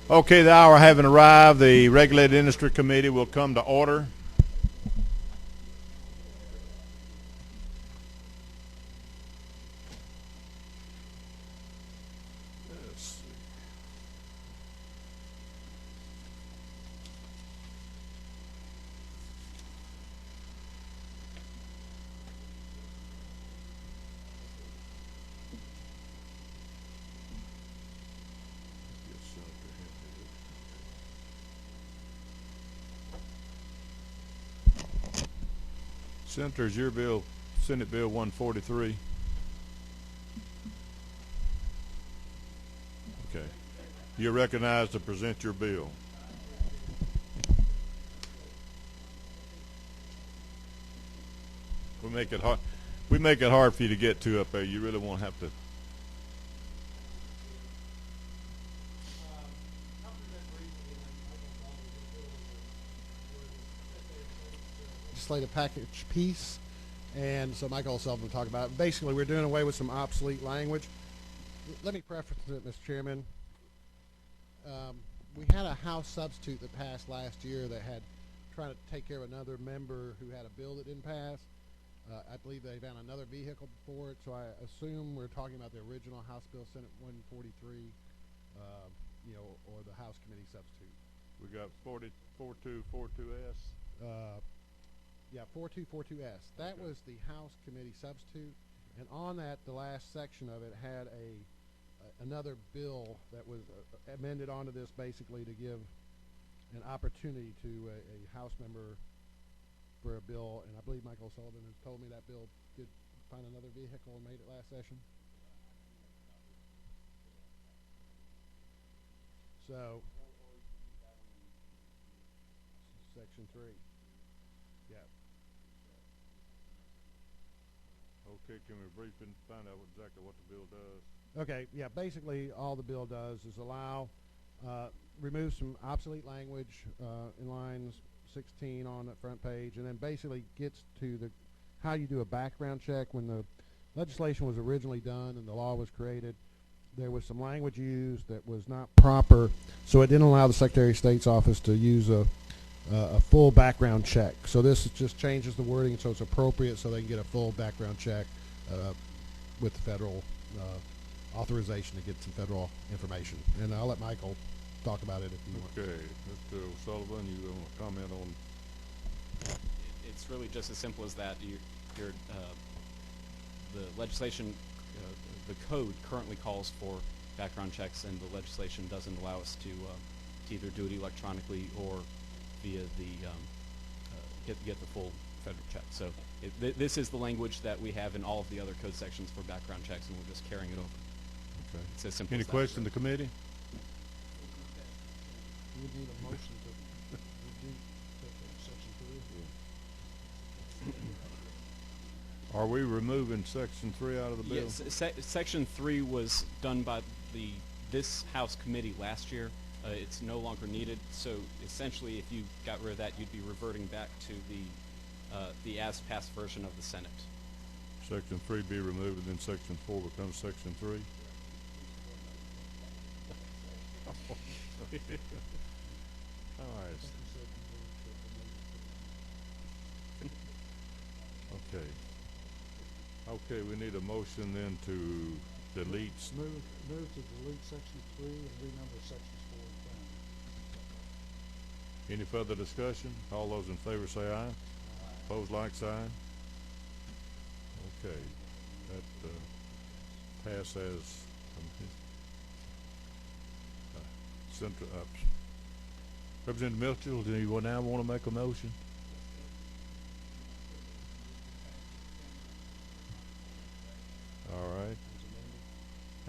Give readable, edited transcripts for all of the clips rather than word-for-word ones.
Okay, the hour having arrived, the Regulated Industry Committee will come to order. Senator, is your bill Senate Bill 143? Okay. You're recognized to present your bill. We make it hard. We make it hard for you to get to up there. You really won't have to. Legislative package piece, and so Michael Sullivan will talk about it. Basically, we're doing away with some obsolete language. Let me preface it, Mr. Chairman. We had a House substitute that passed last year that had trying to take care of another member who had a bill that didn't pass. I believe they found another vehicle for it, so I assume we're talking about the original House Bill Senate 143, or the House Committee substitute. We got 4242S. Yeah, 4242S. That was the House Committee substitute, and on that, the last section of it had another bill that was amended onto this, basically to give an opportunity to a House member for a bill, and I believe Michael Sullivan has told me that bill did find another vehicle and made it last session. So, Section 3. Yeah. Okay, can we briefly find out exactly what the bill does? Okay, yeah, basically all the bill does is remove some obsolete language in lines 16 on the front page, and then basically gets to how you do a background check. When the legislation was originally done and the law was created, there was some language used that was not proper, so it didn't allow the Secretary of State's office to use a full background check. So this just changes the wording so it's appropriate, so they can get a full background check with the federal authorization to get some federal information. And I'll let Michael talk about it if you want. Okay, Mr. O'Sullivan, you want to comment on? It's really just as simple as that. The legislation, the code currently calls for background checks, and the legislation doesn't allow us to either do it electronically or via the get the full federal check. So this is the language that we have in all of the other code sections for background checks, and we're just carrying it over. Okay. It's as simple Any as question in the committee? You would need a motion to redo Section 3. Are we removing Section 3 out of the bill? Yes, Section 3 was done by this House committee last year. It's no longer needed, so essentially if you got rid of that, you'd be reverting back to the as-passed version of the Senate. Section 3 be removed, and then Section 4 becomes Section 3? All right. Okay. Okay, we need a motion then to delete. Move to delete Section 3 and renumber Sections 4 and 5. Any further discussion? All those in favor say aye. Opposed, like sign. Okay, that pass as Representative Mitchell, do you now want to make a motion? All right.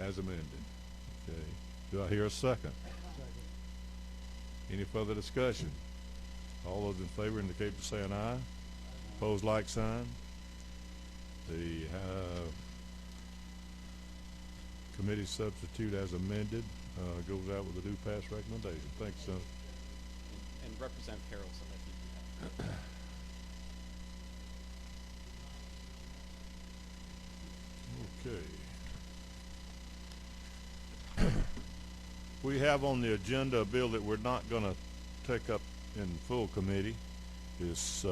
As amended. Okay. Do I hear a second? Any further discussion? All those in favor indicate by saying aye. Opposed, like sign. The committee substitute as amended goes out with a due pass recommendation. Thanks, Senator. And Representative Carroll, so that you have. Okay. We have on the agenda a bill that we're not going to take up in full committee. It's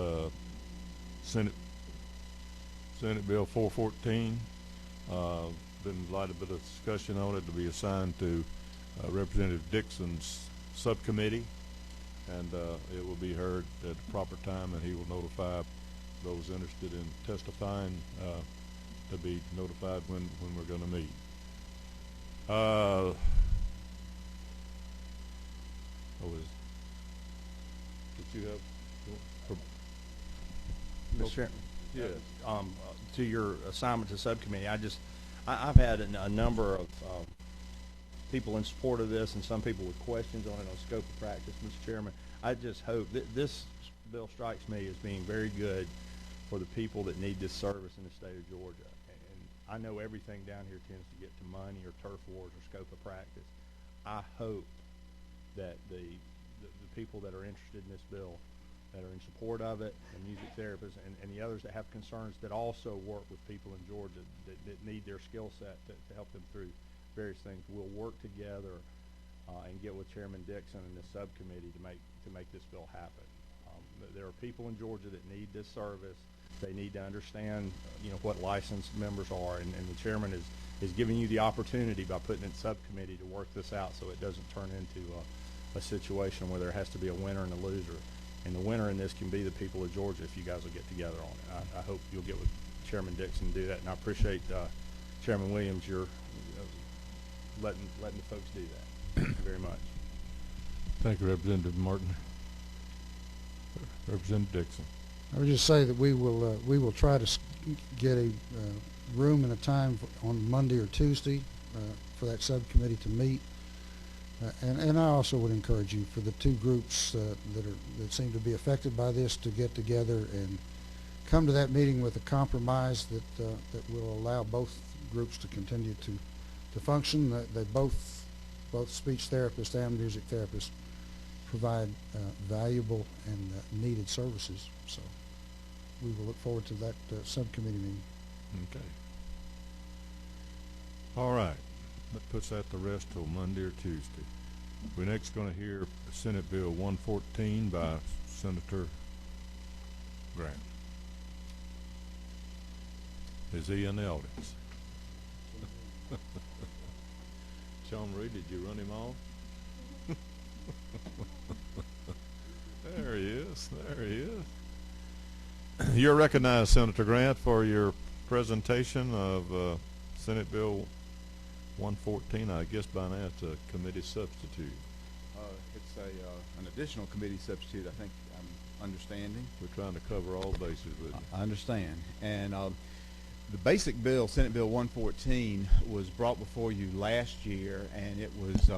Senate Bill 414. Been a lot of bit of discussion on it to be assigned to Representative Dixon's subcommittee, and it will be heard at the proper time, and he will notify those interested in testifying to be notified when we're going to meet. Did you have? Mr. Chairman, Yeah. to your assignment to subcommittee, I've had a number of people in support of this and some people with questions on it on scope of practice, Mr. Chairman. I just hope that this bill strikes me as being very good for the people that need this service in the state of Georgia. And I know everything down here tends to get to money or turf wars or scope of practice. I hope that the people that are interested in this bill, that are in support of it, the music therapists and the others that have concerns that also work with people in Georgia that need their skill set to help them through various things, will work together and get with Chairman Dixon and the subcommittee to make this bill happen. There are people in Georgia that need this service. They need to understand, what licensed members are, and the chairman is giving you the opportunity by putting it in subcommittee to work this out so it doesn't turn into a situation where there has to be a winner and a loser. And the winner in this can be the people of Georgia if you guys will get together on it. I hope you'll get with Chairman Dixon and do that, and I appreciate Chairman Williams, your letting the folks do that. Thank you very much. Thank you, Representative Martin. Representative Dixon. I would just say that we will try to get a room and a time on Monday or Tuesday for that subcommittee to meet. And I also would encourage you for the two groups that seem to be affected by this to get together and come to that meeting with a compromise that will allow both groups to continue to function. They both speech therapists and music therapists provide valuable and needed services. So we will look forward to that subcommittee meeting. Okay. All right. That puts that to rest till Monday or Tuesday. We're next going to hear Senate Bill 114 by Senator Grant. Is he in the audience? Sean Reed, did you run him off? There he is. There he is. You're recognized, Senator Grant, for your presentation of Senate Bill 114. I guess by now it's a committee substitute. It's an additional committee substitute, I think I'm understanding. We're trying to cover all bases with you. I understand. And the basic bill, Senate Bill 114, was brought before you last year, and it was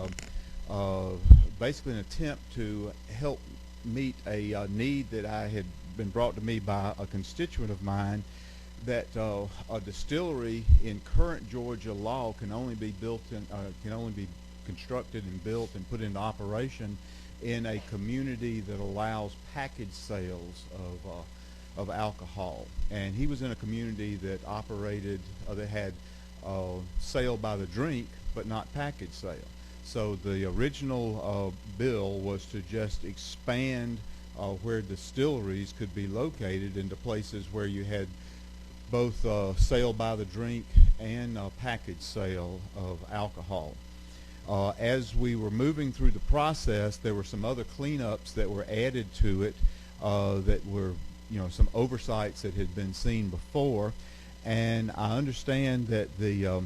basically an attempt to help meet a need that I had been brought to me by a constituent of mine, that a distillery in current Georgia law can only be constructed and built and put into operation in a community that allows package sales of alcohol. And he was in a community that operated, that had sale by the drink, but not package sale. So the original bill was to just expand where distilleries could be located into places where you had both sale by the drink and package sale of alcohol. As we were moving through the process, there were some other cleanups that were added to it that were, some oversights that had been seen before. And I understand that the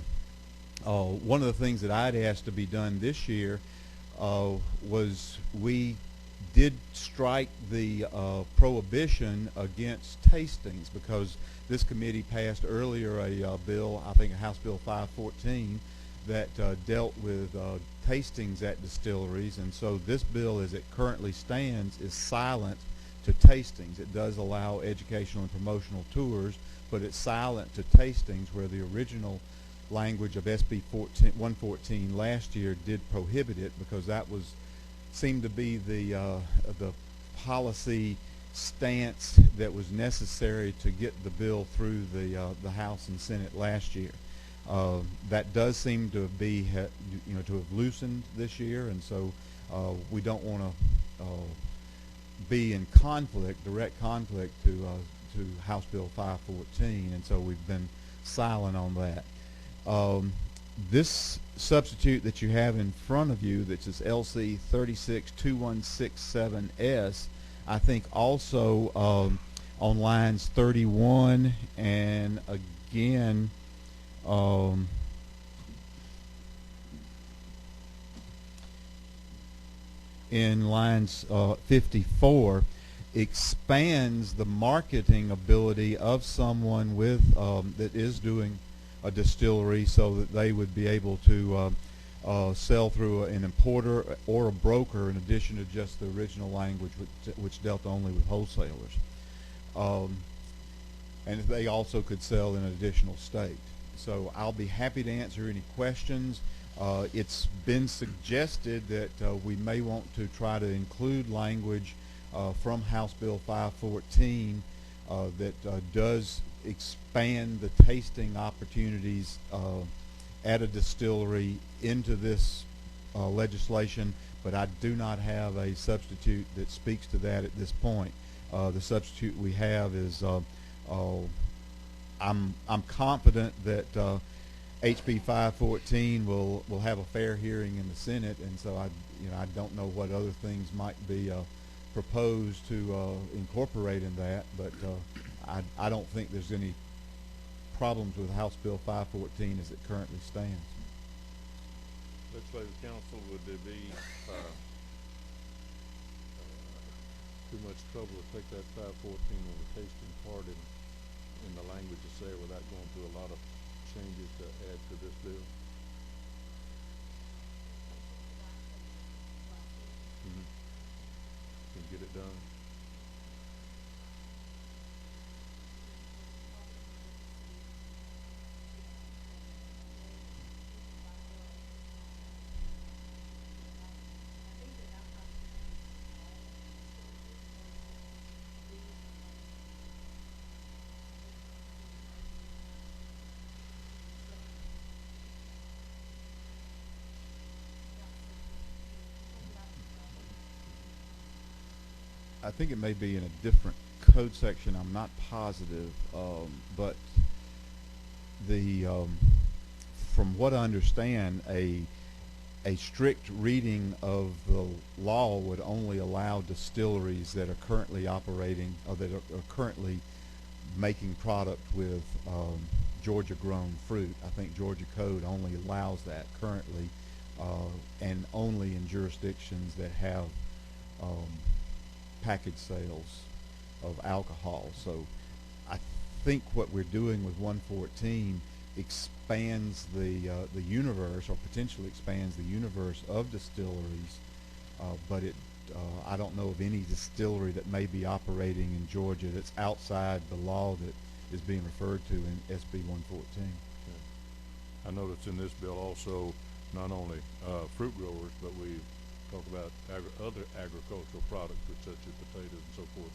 one of the things that I'd asked to be done this year was we did strike the prohibition against tastings, because this committee passed earlier a bill, I think House Bill 514, that dealt with tastings at distilleries. And so this bill, as it currently stands, is silent to tastings. It does allow educational and promotional tours, but it's silent to tastings, where the original language of SB 114 last year did prohibit it, because that seemed to be the policy stance that was necessary to get the bill through the House and Senate last year. That does seem to be, to have loosened this year, and so we don't want to be in conflict, direct conflict to House Bill 514, and so we've been silent on that. This substitute that you have in front of you, that is LC 362167S, I think also on lines 31 and again in lines 54, expands the marketing ability of someone with that is doing a distillery, so that they would be able to sell through an importer or a broker, in addition to just the original language, which dealt only with wholesalers. And they also could sell in an additional state. So I'll be happy to answer any questions. It's been suggested that we may want to try to include language from House Bill 514 that does expand the tasting opportunities at a distillery into this legislation, but I do not have a substitute that speaks to that at this point. The substitute we have is I'm confident that HB 514 will have a fair hearing in the Senate, and so I don't know what other things might be proposed to incorporate in that, but I don't think there's any problems with House Bill 514 as it currently stands. Legislative Council, would there be too much trouble to take that 514 on the tasting part in the language that's there without going through a lot of changes to add to this bill? Can get it done? I think it may be in a different code section. I'm not positive, but the from what I understand, a strict reading of the law would only allow distilleries that are currently operating or that are currently making product with Georgia-grown fruit. I think Georgia code only allows that currently, and only in jurisdictions that have package sales of alcohol. So I think what we're doing with 114 expands the universe, or potentially expands the universe of distilleries, but I don't know of any distillery that may be operating in Georgia that's outside the law that is being referred to in SB 114. Okay. I noticed in this bill also not only fruit growers, but we talk about other agricultural products, such as potatoes and so forth.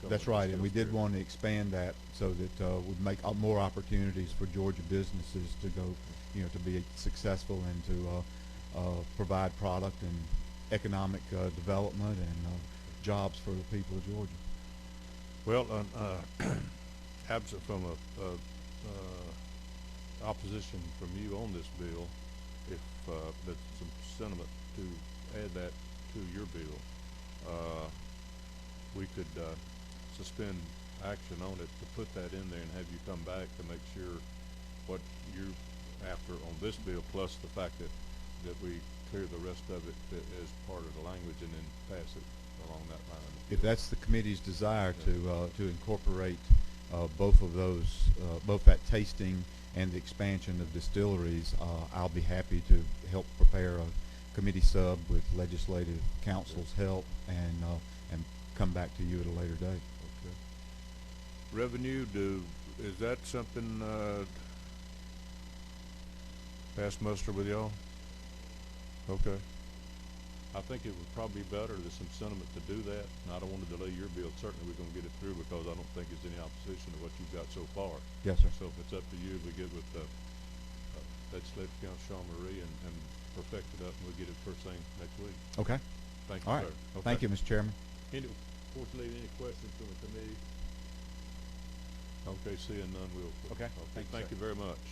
That's right, and we did want to expand that so that would make more opportunities for Georgia businesses to go, to be successful and to provide product and economic development and jobs for the people of Georgia. Well, absent from opposition from you on this bill, if there's some sentiment to add that to your bill, we could suspend action on it to put that in there and have you come back to make sure what you're after on this bill, plus the fact that we clear the rest of it as part of the language and then pass it along that line. If that's the committee's desire to incorporate both of those, both that tasting and the expansion of distilleries, I'll be happy to help prepare a committee sub with legislative council's help and come back to you at a later date. Okay. Revenue, is that something pass muster with y'all? Okay. I think it would probably be better, there's some sentiment to do that, and I don't want to delay your bill. Certainly we're going to get it through because I don't think there's any opposition to what you've got so far. Yes, sir. So if it's up to you, we get with Legislative Council Sean Marie and perfect it up, and we'll get it first thing next week. Okay. Thank you, All right. sir. Okay. Thank you, Mr. Chairman. Before you leave, any questions from the committee? Okay, seeing none, we'll. Okay. Thank you, Thank sir. you very much.